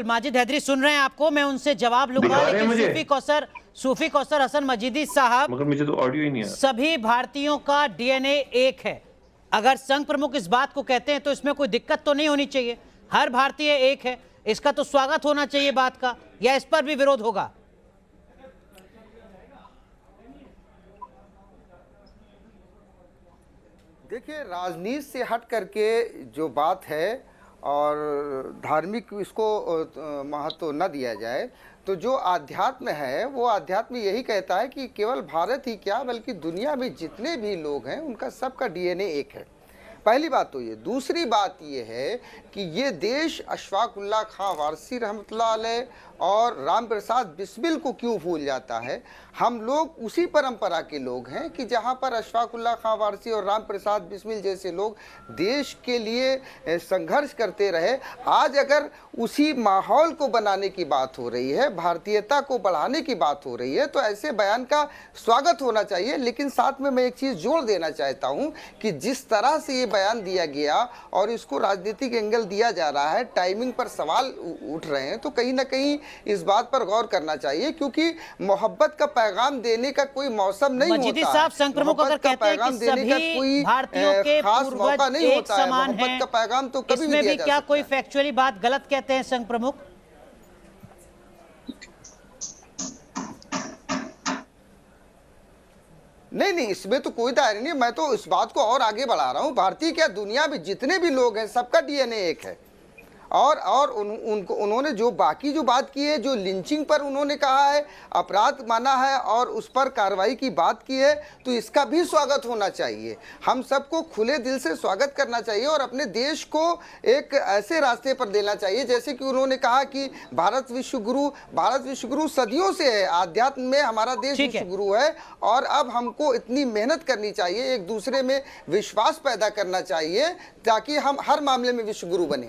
माजिद हैदरी सुन रहे हैं आपको, मैं उनसे जवाब लूंगा। लेकिन सूफी कौसर हसन मजीदी साहब, मगर मुझे तो ऑडियो ही नहीं आया। सभी भारतीयों का डीएनए एक है। अगर संघ प्रमुख इस बात को कहते हैं तो इसमें कोई दिक्कत तो नहीं होनी चाहिए। हर भारतीय एक है, इसका तो स्वागत होना चाहिए बात का, या इस पर भी विरोध होगा? देखिए, राजनीति से हट करके जो बात है और धार्मिक इसको महत्व न दिया जाए, तो जो आध्यात्म है वो आध्यात्म यही कहता है कि केवल भारत ही क्या बल्कि दुनिया में जितने भी लोग हैं उनका सबका डीएनए एक है। पहली बात तो ये। दूसरी बात ये है कि ये देश अशफाक उल्लाह खां वारसी रहमतुल्लाह अलैह और राम प्रसाद बिस्मिल को क्यों भूल जाता है? हम लोग उसी परंपरा के लोग हैं कि जहाँ पर अशफाक उल्लाह खां वारसी और राम प्रसाद बिस्मिल जैसे लोग देश के लिए संघर्ष करते रहे। आज अगर उसी माहौल को बनाने की बात हो रही है, भारतीयता को बढ़ाने की बात हो रही है, तो ऐसे बयान का स्वागत होना चाहिए। लेकिन साथ में मैं एक चीज़ जोड़ देना चाहता हूँ कि जिस तरह से ये बयान दिया गया और इसको राजनीतिक एंगल दिया जा रहा है, टाइमिंग पर सवाल उठ रहे हैं, तो कहीं ना कहीं इस बात पर गौर करना चाहिए, क्योंकि मोहब्बत का पैगाम देने का कोई मौसम नहीं होता। साहब, संघ प्रमुख अगर कहते हैं कि सभी भारतीयों के पूर्वज एक समान हैं, का पैगाम तो कभी इसमें भी क्या कोई फैक्चुअली बात गलत कहते हैं संघ प्रमुख? नहीं, इसमें तो कोई दायरा नहीं। मैं तो इस बात को और आगे बढ़ा रहा हूँ। भारतीय क्या, दुनिया में जितने भी लोग हैं सबका डीएनए एक है। और उन्होंने जो बाकी जो बात की है, जो लिंचिंग पर उन्होंने कहा है, अपराध माना है और उस पर कार्रवाई की बात की है, तो इसका भी स्वागत होना चाहिए। हम सबको खुले दिल से स्वागत करना चाहिए और अपने देश को एक ऐसे रास्ते पर देना चाहिए, जैसे कि उन्होंने कहा कि भारत विश्व गुरु सदियों से है। आध्यात्म में हमारा देश विश्व गुरु है और अब हमको इतनी मेहनत करनी चाहिए, एक दूसरे में विश्वास पैदा करना चाहिए, ताकि हम हर मामले में विश्व गुरु बने।